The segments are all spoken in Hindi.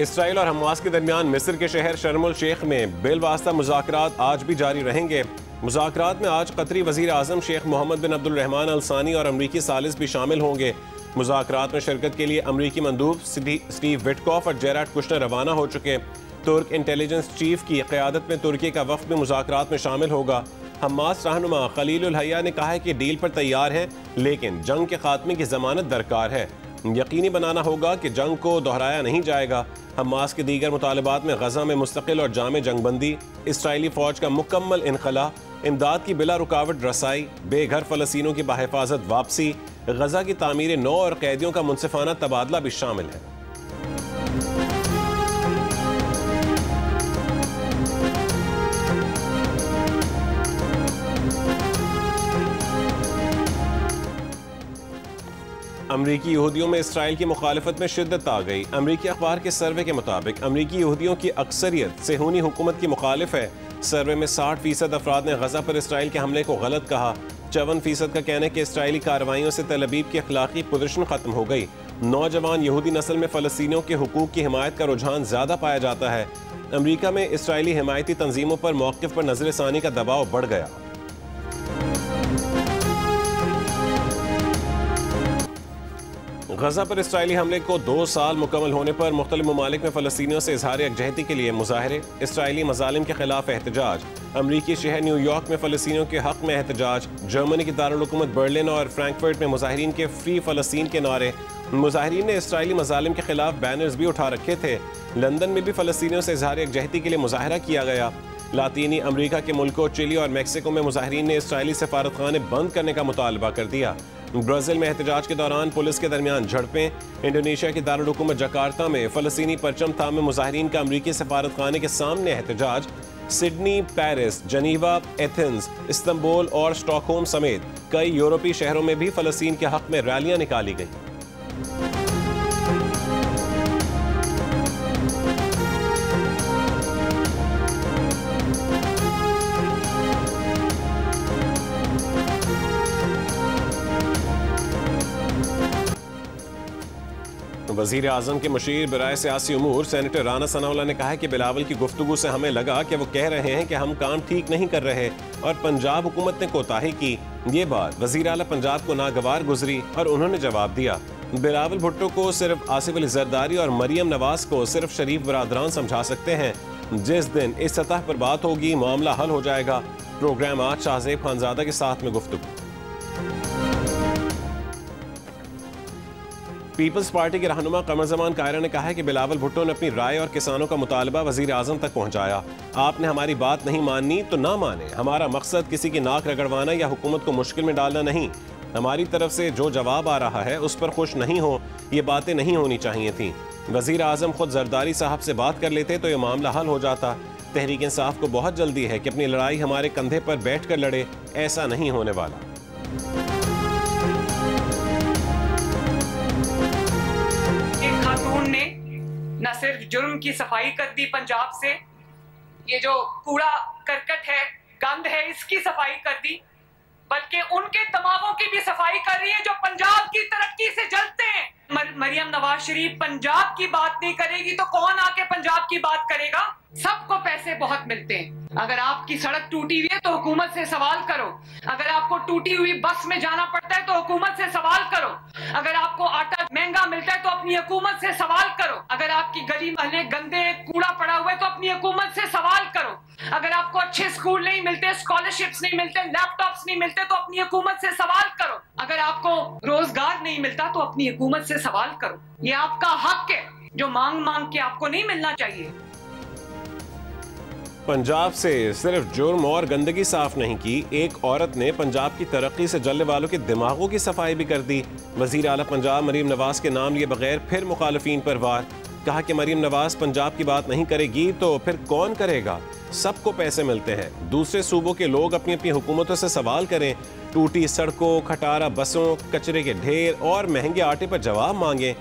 इसराइल और हमास के दरमियान मिस्र के शहर शर्म शेख में बिलवास्ता मुज़ाकरात आज भी जारी रहेंगे। मुज़ाकरात में आज कतरी वज़ीर आज़म शेख मोहम्मद बिन अब्दुल रहमान अल सानी और अमरीकी सालिस भी शामिल होंगे। मुज़ाकरात में शिरकत के लिए अमरीकी मंदूब स्टीव विटकॉफ और जेराड कुशनर रवाना हो चुके। तुर्क इंटेलिजेंस चीफ की क़यादत में तुर्की का वफ़द भी मुज़ाकरात में शामिल होगा। हमास रहनुमा खलील उल हया ने कहा है कि डील पर तैयार है, लेकिन जंग के खात्मे की ज़मानत दरकार है। यकीनी बनाना होगा कि जंग को दोहराया नहीं जाएगा। हमास के दीगर मुतालबात में गजा में मुस्तकिल और जामे जंगबंदी, इसराइली फौज का मुकम्मल इनखला, इमदाद की बिला रुकावट रसाई, बेघर फ़लस्तीनियों की बाहिफाजत वापसी, गजा की तामीर नौ और कैदियों का मुनसिफाना तबादला भी शामिल है। अमरीकी यहूदियों में इसराइल की मुखालफत में शिद्दत आ गई। अमरीकी अखबार के सर्वे के मुताबिक अमरीकी यहूदियों की अक्सरियत सेहूनी हुकूमत की मुखालिफ है। सर्वे में 60% अफराद ने गजा पर इसराइल के हमले को गलत कहा। 54% का कहना है कि इसराइली कार्रवाइयों से तल अबीब की अखलाकी पोजीशन खत्म हो गई। नौजवान यहूदी नस्ल में फ़लस्तीनियों के हुकूक की हिमायत का रुझान ज़्यादा पाया जाता है। अमरीका में इसराइली हिमायती तंजीमों पर मौक़िफ़ पर नज़रसानी का दबाव बढ़ गया। गजा पर इसराइली हमले को 2 साल मुकम्मल होने पर मुख्तलिफ ममालिक में फ़लस्तीनियों से इजहार यकजहती के लिए मुजाहरे, इसराइली मज़ालिम के खिलाफ एहतजाज। अमरीकी शहर न्यूयॉर्क में फ़लस्तीनियों के हक़ में एहतजाज। जर्मनी की दारुल हुकूमत बर्लिन और फ्रैंकफर्ट में मुजाहिरीन के फ्री फ़लस्तीन के नारे। मुजाहिरीन ने इसराइली मज़ालिम के खिलाफ बैनर्स भी उठा रखे थे। लंदन में भी फ़लस्तीनियों से इजहार यकजहती के लिए मुजाहरा किया गया। लातीनी अमरीका के मुल्कों चिली और मैक्सिको में मुजाहिरीन ने इसराइली सफारतखाने बंद करने का मुतालबा कर दिया। ब्राज़ील में एहतजाज के दौरान पुलिस के दरमियान झड़पें। इंडोनेशिया की दारुल हुकूमत जकार्ता में फ़लस्तीनी परचम थामे मुजाहिरीन का अमरीकी सफारतखाने के सामने एहतजाज। सिडनी, पेरिस, जनीवा, एथेंस, इस्तंबुल और स्टॉकहोम समेत कई यूरोपीय शहरों में भी फ़लस्तीन के हक़ में रैलियां निकाली गई। वज़ीर आज़म के मुशीर बराए सियासी उमूर सेनेटर राना सनाउल्लाह ने कहा है कि बिलावल की गुफ्तगू से हमें लगा कि वो कह रहे हैं कि हम काम ठीक नहीं कर रहे और पंजाब हुकूमत ने कोताही की। ये बात वज़ीर आला पंजाब को नागवार गुजरी और उन्होंने जवाब दिया। बिलावल भुट्टो को सिर्फ आसिफ अली जरदारी और मरियम नवाज को सिर्फ शरीफ बरादरान समझा सकते हैं। जिस दिन इस सतह पर बात होगी मामला हल हो जाएगा। प्रोग्राम आज शाहजेब खानजादा के साथ में गुफ्तगू। पीपल्स पार्टी के रहनुमा कमर जमान कायरा ने कहा है कि बिलावल भुट्टो ने अपनी राय और किसानों का मुतालबा वज़ीर आज़म तक पहुंचाया। आपने हमारी बात नहीं माननी तो ना माने। हमारा मकसद किसी की नाक रगड़वाना या हुकूमत को मुश्किल में डालना नहीं। हमारी तरफ से जो जवाब आ रहा है उस पर खुश नहीं हो, ये बातें नहीं होनी चाहिए थी। वज़ीर आज़म खुद जरदारी साहब से बात कर लेते तो ये मामला हल हो जाता। तहरीक इंसाफ को बहुत जल्दी है कि अपनी लड़ाई हमारे कंधे पर बैठ कर लड़े, ऐसा नहीं होने वाला। ने न सिर्फ जुर्म की सफाई कर दी पंजाब से, ये जो कूड़ा करकट है, गंद है, इसकी सफाई कर दी, बल्कि उनके दिमागों की भी सफाई कर रही है जो पंजाब की तरक्की से जलते हैं। मरियम नवाज शरीफ पंजाब की बात नहीं करेगी तो कौन आके पंजाब की बात करेगा? सबको पैसे बहुत मिलते हैं। अगर आपकी सड़क टूटी हुई है तो हुकूमत से सवाल करो। अगर आपको टूटी हुई बस में जाना पड़ता है तो हुकूमत से सवाल करो। अगर आपको आटा महंगा मिलता है तो अपनी हुकूमत से सवाल करो। अगर आपकी गली मोहल्ले गंदे कूड़ा पड़ा हुआ है तो अपनी हुकूमत से सवाल करो। अगर आपको अच्छे स्कूल नहीं मिलते, स्कॉलरशिप्स नहीं मिलते, लैपटॉप्स नहीं मिलते तो अपनी हुकूमत से सवाल करो। अगर आपको रोजगार नहीं मिलता तो अपनी हुकूमत से सवाल करो। ये आपका हक है जो मांग मांग के आपको नहीं मिलना चाहिए। पंजाब से सिर्फ जुर्म और गंदगी साफ नहीं की, एक औरत ने पंजाब की तरक्की से जलने वालों के दिमागों की सफाई भी कर दी। वजीर आला पंजाब मरीम नवाज के नाम लिए बगैर फिर मुखालफीन पर वार। कहा कि मरीम नवाज पंजाब की बात नहीं करेगी तो फिर कौन करेगा? सबको पैसे मिलते हैं। दूसरे सूबों के लोग अपनी अपनी हुकूमतों से सवाल करें। टूटी सड़कों, खटारा बसों, कचरे के ढेर और महंगे आटे पर जवाब मांगे।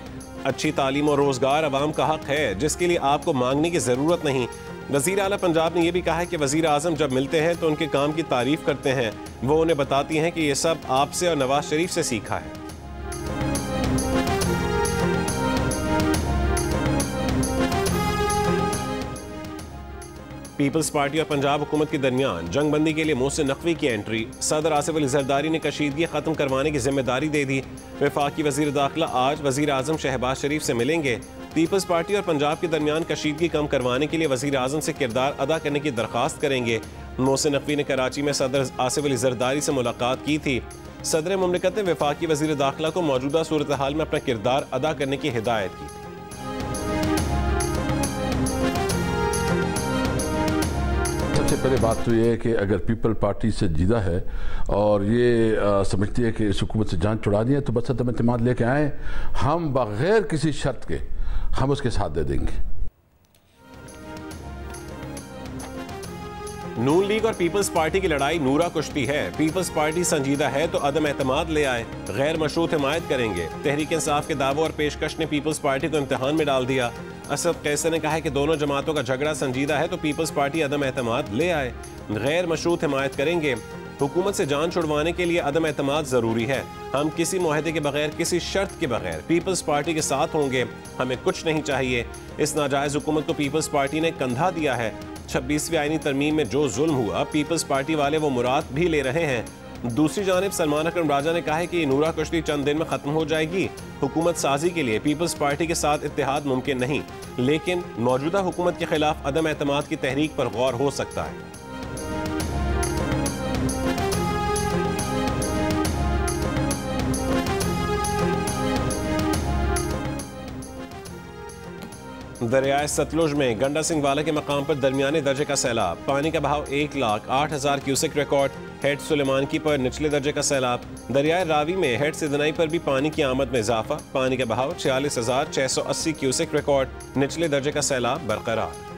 अच्छी तालीम और रोजगार अवाम का हक है जिसके लिए आपको मांगने की जरूरत नहीं। वजीर आला पंजाब ने यह भी कहा है कि वजीर आजम जब मिलते हैं तो उनके काम की तारीफ करते हैं। वो उन्हें बताती हैं कि ये सब आपसे और नवाज शरीफ से सीखा है। पीपल्स पार्टी और पंजाब हुकूमत के दरमियान जंग बंदी के लिए मोहसिन नकवी की एंट्री। सदर आसिफ अली जरदारी ने कशीदगी खत्म करवाने की जिम्मेदारी दे दी। वफाकी वजीर दाखिला आज वजीर आजम शहबाज शरीफ से मिलेंगे। पीपल्स पार्टी और पंजाब के दरमियान कशीदगी कम करवाने के लिए वजीर आजम से किरदार अदा करने की दरख्वास्त करेंगे। मोहसिन नकवी ने कराची में सदर आसिफ अली जरदारी से मुलाकात की थी। सदर मुमलिकत ने वफाकी वजीर दाखिला को मौजूदा सूरत हाल में अपना किरदार अदा करने की हिदायत की थी। सबसे पहले बात तो ये है कि अगर पीपल पार्टी से जीदा है और ये समझती है कि इस हुकूमत से जान छुड़ा दी है तो बस अदम एतमाद लेके आए, हम बगैर किसी शर्त के हम उसके साथ दे देंगे। नून लीग और पीपल्स पार्टी की लड़ाई नूरा कुश्ती है। पीपल्स पार्टी संजीदा है तो अदम एतमाद ले आए, गैर मशरूत हिमायत करेंगे। तहरीक इंसाफ के दावों और पेशकश ने पीपल्स पार्टी को इम्तिहान में डाल दिया। असद कैसर ने कहा है कि दोनों जमातों का झगड़ा संजीदा है तो पीपल्स पार्टी अदम एतमाद ले आए, गैर मशरूत हिमायत करेंगे। हुकूमत से जान छुड़वाने के लिए अदम एतमाद जरूरी है। हम किसी मुआहदे के बगैर, किसी शर्त के बगैर पीपल्स पार्टी के साथ होंगे। हमें कुछ नहीं चाहिए। इस नाजायज हुकूमत को पीपल्स पार्टी ने कंधा दिया है। 26वीं आईनी तरमीम में जो जुल्म हुआ, पीपल्स पार्टी वाले वो मुराद भी ले रहे हैं। दूसरी जानिब सलमान अकरम राजा ने कहा है कि ये नूरा कुश्ती चंद दिन में खत्म हो जाएगी। हुकूमत साजी के लिए पीपल्स पार्टी के साथ इत्तेहाद मुमकिन नहीं, लेकिन मौजूदा हुकूमत के खिलाफ अदम एतमाद की तहरीक पर गौर हो सकता है। दरियाए सतलुज में गंडा सिंह वाला के मकाम पर दरमियाने दर्जे का सैलाब। पानी का बहाव 1,08,000 क्यूसेक रिकॉर्ड। हेड सुलेमानकी पर निचले दर्जे का सैलाब। दरियाए रावी में हेड सिदनाई पर भी पानी की आमद में इजाफा। पानी का बहाव 46,680 क्यूसेक रिकॉर्ड। निचले दर्जे का सैलाब बरकरार।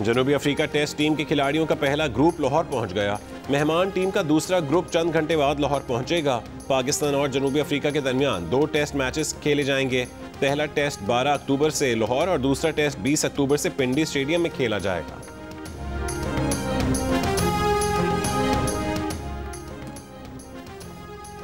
जनूबी अफ्रीका टेस्ट टीम के खिलाड़ियों का पहला ग्रुप लाहौर पहुंच गया। मेहमान टीम का दूसरा ग्रुप चंद घंटे बाद लाहौर पहुंचेगा। पाकिस्तान और जनूबी अफ्रीका के दरमियान 2 टेस्ट मैचेस खेले जाएंगे। पहला टेस्ट 12 अक्टूबर से लाहौर और दूसरा टेस्ट 20 अक्टूबर से पिंडी स्टेडियम में खेला जाएगा।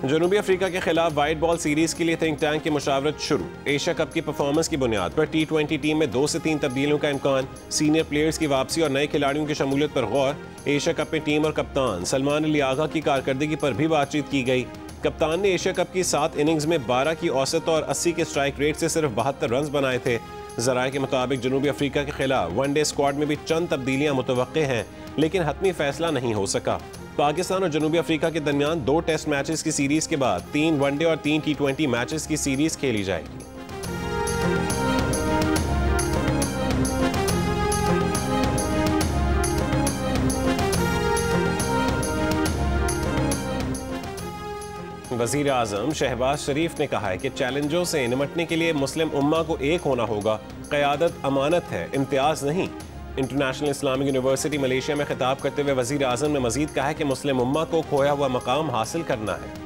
जनूबी अफ्रीका के खिलाफ वाइट बॉल सीरीज के लिए थिंक टैंक की मुशावरत शुरू। एशिया कप की परफॉर्मेंस की बुनियाद पर T20 टीम में 2 से 3 तब्दीलियों का इम्कान। सीनियर प्लेयर्स की वापसी और नए खिलाड़ियों की शमूलियत पर गौर। एशिया कप में टीम और कप्तान सलमान अली आगा की कारकर्दगी पर भी बातचीत की गई। कप्तान ने एशिया कप की 7 इनिंग्स में 12 की औसत और 80 के स्ट्राइक रेट से सिर्फ 72 रन बनाए थे। जराये के मुताबिक जनूबी अफ्रीका के खिलाफ वनडे स्क्वाड में भी चंद तब्दीलियां मुतवक्के हैं, लेकिन हतमी फैसला नहीं हो सका। पाकिस्तान और जनूबी अफ्रीका के दरमियान 2 टेस्ट मैचेस की सीरीज के बाद 3 वनडे और 3 T20 मैचेस की सीरीज खेली जाएगी। वज़ीर आज़म शहबाज शरीफ ने कहा है कि चैलेंजों से निपटने के लिए मुस्लिम उम्मा को एक होना होगा। क़यादत अमानत है, इम्तियाज़ नहीं। इंटरनेशनल इस्लामिक यूनिवर्सिटी मलेशिया में खिताब करते हुए वज़ीर आज़म ने मज़ीद कहा है कि मुस्लिम उम्मा को खोया हुआ मकाम हासिल करना है।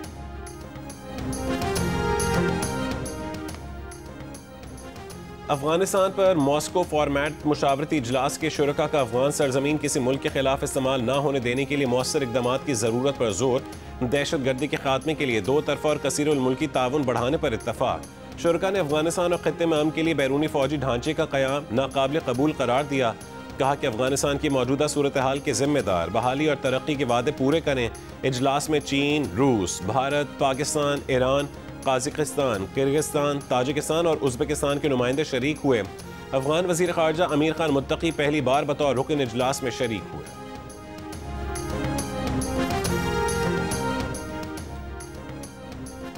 अफगानिस्तान पर मॉस्को फॉर्मेट मुशावरती इजलास के शुरका का अफगान सरजमीन किसी मुल्क के खिलाफ इस्तेमाल न होने देने के लिए मौसर इकदामात की ज़रूरत पर जोर। दहशत गर्दी के खात्मे के लिए 2 तरफा और कसीरुल मुल्की ताउन बढ़ाने पर इत्तफाक। शुरका ने अफगानिस्तान और खित्ते में अमन के लिए बैरूनी फौजी ढांचे का क़याम नाकाबिल कबूल करार दिया। कहा कि अफगानिस्तान की मौजूदा सूरत हाल के जिम्मेदार बहाली और तरक्की के वादे पूरे करें। इजलास में चीन, रूस, Bharat, Pakistan, Iran, Kazakhstan, Kyrgyzstan, Tajikistan और उज़्बेकिस्तान के नुमाइंदे शरीक हुए। अफगान वज़ीर ख़ारजा अमीर खान मुत्तकी पहली बार बतौर रुकन इजलास में शरीक हुए।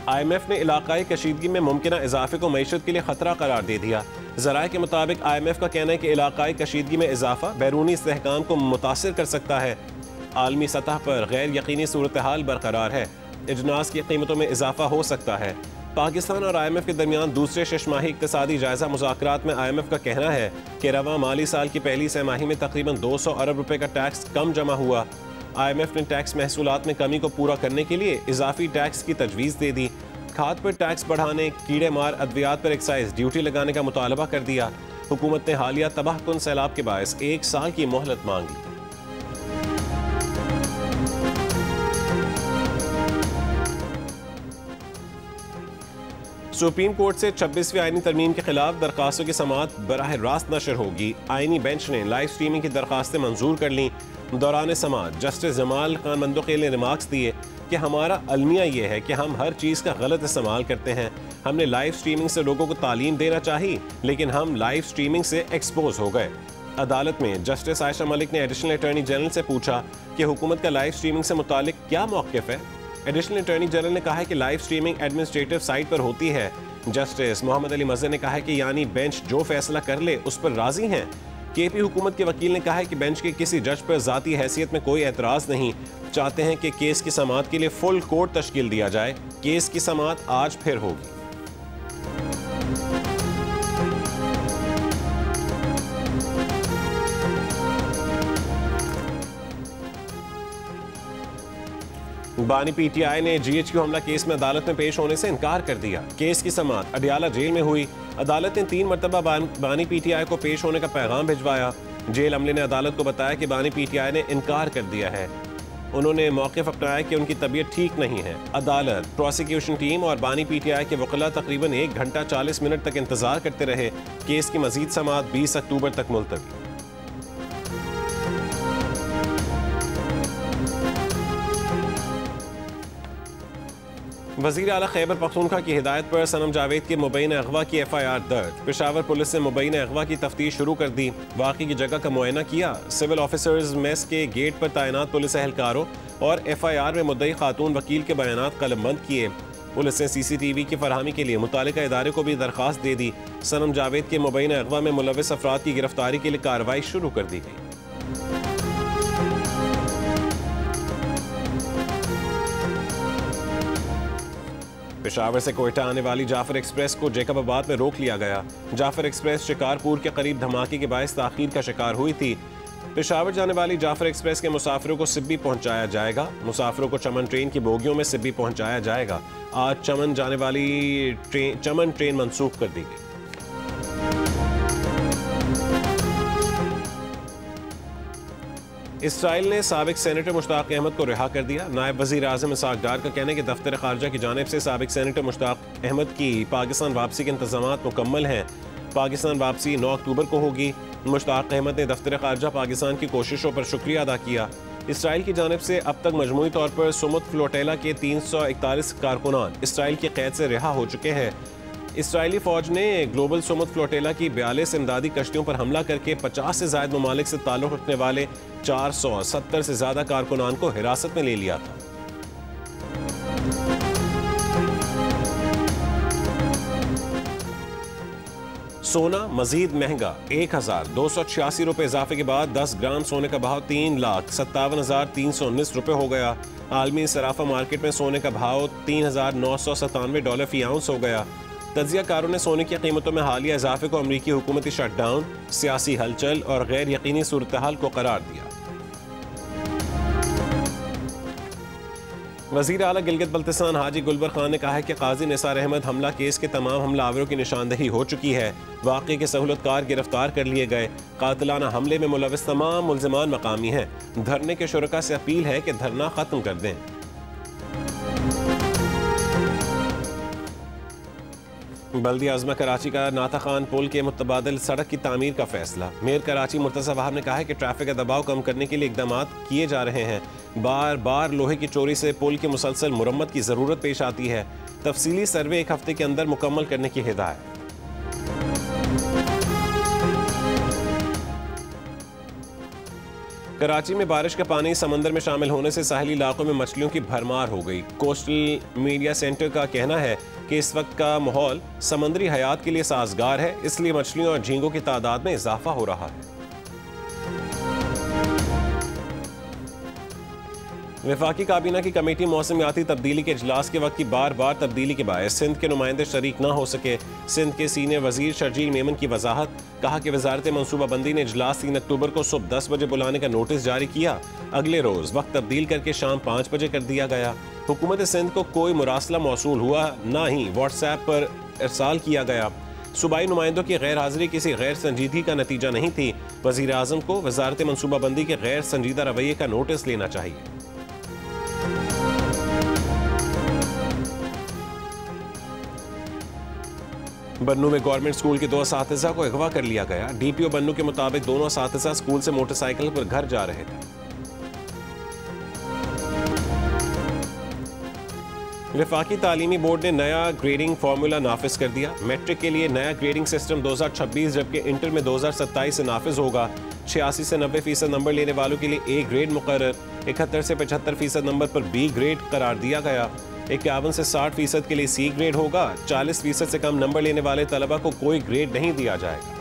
IMF ने इलाकाई कशीदगी में मुमकिना इजाफे को मईशत के लिए खतरा करार दे दिया। ज़राए के मुताबिक IMF का कहना है कि इलाकाई कशीदगी में इजाफा बैरूनी इस्तेहकाम को मुतासिर कर सकता है। आलमी सतह पर गैर यकीनी सूरत हाल बरकरार है। इजनास की कीमतों में इजाफा हो सकता है। पाकिस्तान और IMF के दरमियान दूसरे शशमाही इक़्तिसादी जायजा मुज़ाकरात में IMF का कहना है कि रवां माली साल की पहली छमाही में तकरीबन 200 अरब रुपए का टैक्स कम जमा हुआ। IMF ने टैक्स महसूलात में कमी को पूरा करने के लिए इजाफी टैक्स की तजवीज़ दे दी। खाद पर टैक्स बढ़ाने, कीड़े मार अद्वियात पर एक्साइज ड्यूटी लगाने का मुतालबा कर दिया। हुकूमत ने हालिया तबाहकुन सैलाब के बायस 1 साल की मोहलत मांग ली। सुप्रीम कोर्ट से 26वीं आईनी तरमीम के खिलाफ दरखास्तों की समाअत बराह रास्त नशर होगी। आईनी बेंच ने लाइव स्ट्रीमिंग की दरखास्तें मंजूर कर लीं। दौरान समाअत जस्टिस जमाल खान मंदोखेल ने रिमार्क्स दिए कि हमारा अलमिया ये है कि हम हर चीज़ का गलत इस्तेमाल करते हैं। हमने लाइव स्ट्रीमिंग से लोगों को तालीम देना चाहिए, लेकिन हम लाइव स्ट्रीमिंग से एक्सपोज हो गए। अदालत में जस्टिस आयशा मलिक ने एडिशनल अटॉर्नी जनरल से पूछा कि हुकूमत का लाइव स्ट्रीमिंग से मुतालिक क्या मौक़िफ़ है। एडिशनल अटॉर्नी जनरल ने कहा है कि लाइव स्ट्रीमिंग एडमिनिस्ट्रेटिव साइट पर होती है। जस्टिस मोहम्मद अली मज़हर ने कहा है कि यानी बेंच जो फैसला कर ले उस पर राजी हैं। केपी हुकूमत के वकील ने कहा है कि बेंच के किसी जज पर ज़ाती हैसियत में कोई एतराज़ नहीं, चाहते हैं कि केस की समाअत के लिए फुल कोर्ट तश्कील दिया जाए। केस की समाअत आज फिर होगी। बानी पीटीआई ने जीएचक्यू हमला केस में अदालत में पेश होने से इनकार कर दिया। केस की समाअत अडियाला जेल में हुई। अदालत ने 3 मरतबा बानी पीटीआई को पेश होने का पैगाम भिजवाया। जेल अमले ने अदालत को बताया कि बानी पीटीआई ने इनकार कर दिया है। उन्होंने मौक़िफ़ अपनाया कि उनकी तबीयत ठीक नहीं है। अदालत, प्रोसिक्यूशन टीम और बानी पीटीआई के वकील तकरीबन 1 घंटा 40 मिनट तक इंतजार करते रहे। केस की मजीद समाअत 20 अक्टूबर तक मुलतवी। वज़ीर आला खैबर पख्तूनख्वा की हिदायत पर सनम जावेद के मुबैना अगवा की FIR दर्ज। पेशावर पुलिस ने मुबैना अगवा की तफ्तीश शुरू कर दी। वाक़ई की जगह का मुआयना किया। सिविल ऑफिसर्स मेस के गेट पर तैनात पुलिस एहलकारों और FIR में मुद्दई खातून वकील के बयानात कलमबंद किए। पुलिस ने CCTV की फरहमी के लिए मुतालिका इदारे को भी दरख्वास्त दे दी। सनम जावेद के मुबैना अगवा में मुलव्वस अफराद की गिरफ्तारी के लिए कार्रवाई शुरू कर दी गई। पेशावर से कोयटा आने वाली जाफर एक्सप्रेस को जैकबाबाद में रोक लिया गया। जाफर एक्सप्रेस शिकारपुर के करीब धमाके के बायस ताखीर का शिकार हुई थी। पेशावर जाने वाली जाफर एक्सप्रेस के मुसाफिरों को सिब्बी पहुंचाया जाएगा। मुसाफिरों को चमन ट्रेन की बोगियों में सिब्बी पहुंचाया जाएगा। आज चमन जाने वाली चमन ट्रेन मंसूख कर दी गई। इसराइल ने साबिक सेनेटर मुश्ताक अहमद को रिहा कर दिया। नायब वज़ीर आज़म इसहाक डार का कहना है कि दफ्तर ख़ारजा की जानिब से साबिक सेनेटर मुश्ताक अहमद की पाकिस्तान वापसी के इंतज़ामात मुकम्मल हैं। पाकिस्तान वापसी 9 अक्टूबर को होगी। मुश्ताक अहमद ने दफ्तर ख़ारजा पाकिस्तान की कोशिशों पर शुक्रिया अदा किया। इसराइल की जानिब से अब तक मजमूई तौर पर सुमुद फ्लोटेला के 341 कारकुनान इसराइल की कैद से रिहा हो चुके हैं। इसराइली फ़ौज ने ग्लोबल सुमुद फ्लोटेला की 42 इमदादी कश्तियों पर हमला करके 50 से ज़ायद ममालिक से ताल्लुक़ रखने वाले 470 से ज़्यादा कारकुनान को हिरासत में ले लिया था। सोना मजीद महंगा, 1,286 रुपये इजाफे के बाद 10 ग्राम सोने का भाव 3,57,319 रुपये हो गया। आलमी सराफा मार्केट में सोने का भाव $3,997 फी आउंस हो गया। तज्जियाकारों ने सोने की कीमतों में हालिया इजाफे को अमरीकी हुकूमती शटडाउन, सियासी हलचल और गैर यकीनी सूरत हाल को करार दिया। वज़ीर आला गिलगित बल्तिस्तान हाजी गुलबर खान ने कहा है कि काजी निसार अहमद हमला केस के तमाम हमलावरों की निशानदही हो चुकी है। वाक़े के सहूलतकार गिरफ्तार कर लिए गए। कातिलाना हमले में मुलव्वस तमाम मुल्ज़िमान मकामी हैं। धरने के शुरका से अपील है कि धरना ख़त्म कर दें। बल्दिया अज़मा कराची का नाता खान पुल के मुतबादिल सड़क की तामीर का फैसला। मेयर कराची मुर्तज़ा वहाब ने कहा है कि ट्रैफिक का दबाव कम करने के लिए इक़दाम किए जा रहे हैं। बार बार लोहे की चोरी से पुल की मुसलसल मुरम्मत की ज़रूरत पेश आती है। तफसीली सर्वे 1 हफ्ते के अंदर मुकम्मल करने की हिदायत। कराची में बारिश का पानी समंदर में शामिल होने से साहिली इलाकों में मछलियों की भरमार हो गई। कोस्टल मीडिया सेंटर का कहना है कि इस वक्त का माहौल समंदरी हयात के लिए साजगार है, इसलिए मछलियों और झींगों की तादाद में इजाफा हो रहा है। वफाकी काबीना की कमेटी मौसमियाती तब्दीली के इजलास के वक्त की बार बार तब्दीली के बायस सिंध के नुमाइंदे शरीक न हो सके। सिंध के सीनियर वजीर शर्जील मेमन की वजाहत, कहा कि वजारत मनसूबाबंदी ने इजलास 3 अक्टूबर को सुबह 10 बजे बुलाने का नोटिस जारी किया। अगले रोज वक्त तब्दील करके शाम 5 बजे कर दिया गया। हुकूमत सिंध को कोई मुरासला मौसूल हुआ, न ही व्हाट्सएप पर इरसाल किया गया। सूबाई नुमाइंदों की गैर हाजिरी किसी गैर संजीदगी का नतीजा नहीं थी। वजीर आजम को वजारत मनसूबाबंदी के गैर संजीदा रवैये का नोटिस लेना चाहिए। बन्नू में गवर्नमेंट स्कूल के 2 असातिज़ा को अगवा कर लिया गया। डीपीओ बन्नू के मुताबिक दोनों असातिज़ा स्कूल से मोटरसाइकिल पर घर जा रहे थे। वफाकी तालीमी बोर्ड ने नया ग्रेडिंग फार्मूला नाफिज कर दिया। मैट्रिक के लिए नया ग्रेडिंग सिस्टम 2026 जबकि इंटर में 2027 से नाफिज होगा। 86 से 90% नंबर लेने वालों के लिए ए ग्रेड मुकर्रर, 71 से 75% नंबर पर बी ग्रेड करार दिया गया। 51 से 60% के लिए सी ग्रेड होगा। 40% से कम नंबर लेने वाले तलबा को कोई ग्रेड नहीं दिया जाएगा।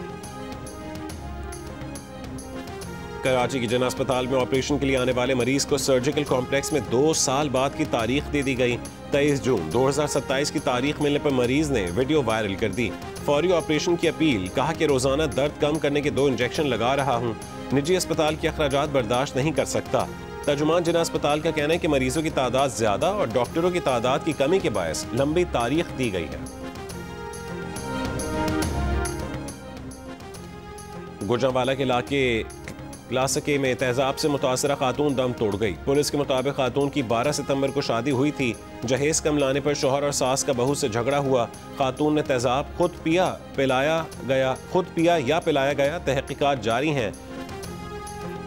कराची के जिना अस्पताल में ऑपरेशन के लिए आने वाले मरीज को सर्जिकल कॉम्प्लेक्स में 2 साल बाद की तारीख दे दी गई। 23 जून 2027 की तारीख मिलने पर मरीज ने वीडियो वायरल कर दी। फौरी ऑपरेशन की अपील, कहा कि रोजाना दर्द कम करने के 2 इंजेक्शन लगा रहा हूँ, निजी अस्पताल के अखराजात बर्दाश्त नहीं कर सकता। तर्जुमान जिना अस्पताल का कहना है कि मरीजों की तादाद ज्यादा और डॉक्टरों की तादाद की कमी के बायस लंबी तारीख दी गई है। गुजरांवाला के इलाके क्लासके में तेजाब से मुतासरा खातून दम तोड़ गई। पुलिस के मुताबिक खातून की 12 सितंबर को शादी हुई थी। जहेज कम लाने पर शौहर और सास का बहू से झगड़ा हुआ। खातून ने तेजाब खुद पिया या पिलाया गया। तहकीकात जारी हैं।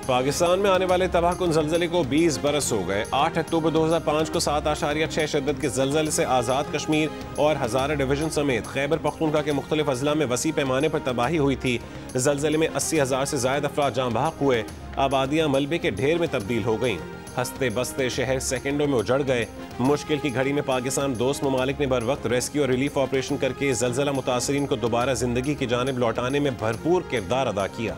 पाकिस्तान में आने वाले तबाहकुन ज़लज़ले को 20 बरस हो गए। 8 अक्टूबर 2005 को 7.6 शिद्दत के ज़लज़ले से आज़ाद कश्मीर और हज़ारा डिवीज़न समेत खैबर पख्तूनख्वा के मुख्तलिफ अज़ला में वसी पैमाने पर तबाही हुई थी। ज़लज़ले में 80,000 से ज़ायद अफराद जाँ बहक हुए। आबादियाँ मलबे के ढेर में तब्दील हो गईं। हंसते बसते शहर सेकेंडों में उजड़ गए। मुश्किल की घड़ी में पाकिस्तान दोस्त ममालिक ने बर वक्त रेस्क्यू और रिलीफ ऑपरेशन करके ज़लज़ला मुतासरीन को दोबारा जिंदगी की जानिब लौटाने में भरपूर किरदार अदा किया।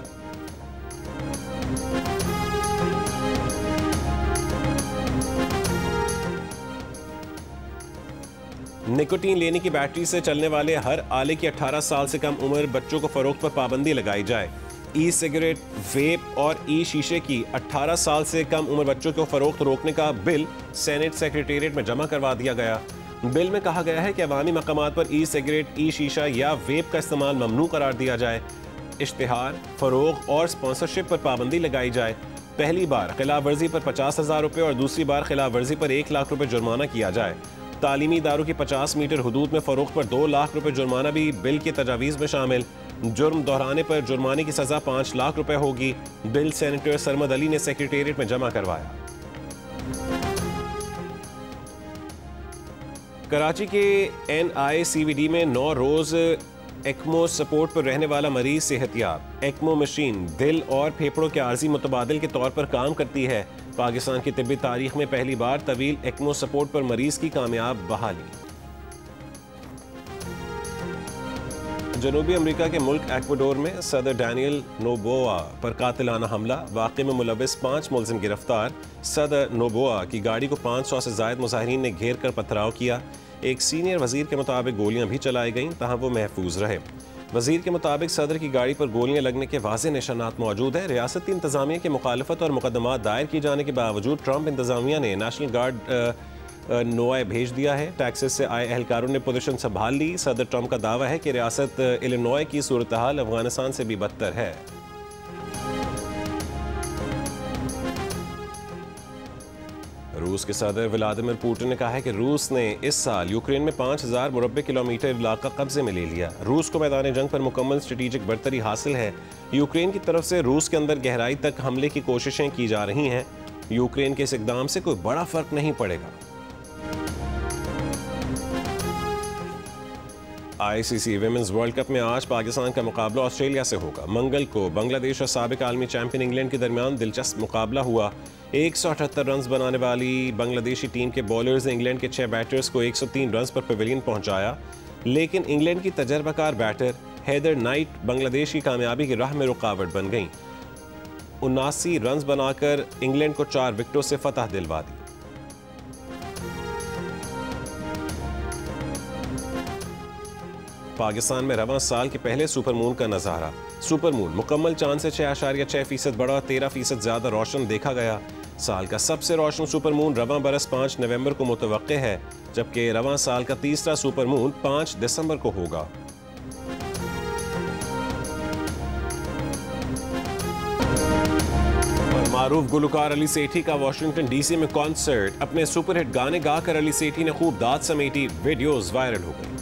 निकोटीन लेने की बैटरी से चलने वाले हर आले की 18 साल से कम उम्र बच्चों को फरोख्त पर पाबंदी लगाई जाए। ई सिगरेट, वेप और ई शीशे की 18 साल से कम उम्र बच्चों को फरोख्त रोकने का बिल सेनेट सेक्रेटेरिएट में जमा करवा दिया गया। बिल में कहा गया है कि अवामी मकामात पर ई सिगरेट, ई शीशा या वेप का इस्तेमाल ममनू करार दिया जाए। इश्तिहार, फरोग और स्पॉन्सरशिप पर पाबंदी लगाई जाए। पहली बार खिलाफ वर्जी पर 50,000 रुपये और दूसरी बार खिलाफ वर्जी पर 1 लाख रुपये जुर्माना किया जाए। तालीमी इदारों की 50 मीटर हदूद में फरोख्त पर 2 लाख रुपये जुर्माना भी बिल के तजावीज़ में शामिल। जुर्म दोहराने पर जुर्माने की सज़ा 5 लाख रुपये होगी। बिल सेनेटर सरमद अली ने सेक्रेटेरिएट में जमा करवाया। कराची के NICVD में 9 रोज़ एक्मो सपोर्ट पर रहने वाला मरीज सेहतियाब। एक्मो मशीन दिल और फेफड़ों के आर्जी मुतबादिल के तौर पर काम करती है। पाकिस्तान की तिब्बी तारीख में पहली बार तवील एक्मो सपोर्ट पर मरीज की कामयाब बहाली। जनूबी अमेरिका के मुल्क एक्वाडोर में सदर डैनियल नोबोआ पर कातिलाना हमला, वाक़े में मुलविस 5 मुलजिम गिरफ्तार। सदर नोबोआ की गाड़ी को 500 से ज़ायद मुजाहिरीन ने घेर कर पथराव किया। एक सीनियर वजीर के मुताबिक गोलियां भी चलाई गईं, तहाँ वो महफूज रहे। वजीर के मुताबिक सदर की गाड़ी पर गोलियां लगने के वाज़े निशानात मौजूद है। रियासती इंतजामिया की मुखालफत और मुकदमात दायर किए जाने के बावजूद ट्रंप इंतजामिया ने नेशनल गार्ड नोए भेज दिया है। टेक्सास से आए एहलकारों ने पोजीशन संभाल ली। सदर ट्रंप का दावा है कि रियासत इलिनॉय की सूरत हाल अफगानिस्तान से भी बदतर है। रूस के सदर व्लादिमीर पुतिन ने कहा है कि रूस ने इस साल यूक्रेन में 5000 मुरब्बे किलोमीटर इलाका कब्जे में ले लिया। रूस को मैदान जंग पर मुकम्मल स्ट्रेटेजिक बर्तरी हासिल है। यूक्रेन की तरफ से रूस के अंदर गहराई तक हमले की कोशिशें की जा रही हैं। यूक्रेन के इस इकदाम से कोई बड़ा फर्क नहीं पड़ेगा। ICC विमेंस वर्ल्ड कप में आज पाकिस्तान का मुकाबला ऑस्ट्रेलिया से होगा। मंगल को बांग्लादेश और साबिक आलमी चैंपियन इंग्लैंड के दरमियान दिलचस्प मुकाबला हुआ। 178 रन बनाने वाली बांग्लादेशी टीम के बॉलर्स ने इंग्लैंड के 6 बैटर्स को 103 रन पर पवेलियन पहुंचाया, लेकिन इंग्लैंड की तजर्बाकार बैटर हेदर नाइट बांग्लादेश की कामयाबी की राह में रुकावट बन गईं। 79 रन बनाकर इंग्लैंड को 4 विकेटों से फतह दिलवा दी। पाकिस्तान में रवां साल के पहले सुपरमून का नज़ारा। सुपरमून मुकम्मल चांद से 6.6% बड़ा, 13% ज़्यादा रोशन देखा गया। साल का सबसे रोशन सुपरमून रवां बरस 5 नवंबर को मुतवक्के है, जबकि रवां साल का तीसरा सुपरमून 5 दिसंबर को होगा। और मारूफ गुलकार अली सेठी का वाशिंगटन DC में कॉन्सर्ट। अपने सुपरहिट गाने गाकर अली सेठी ने खूब दाद समेटी। वीडियोस वायरल हो गई।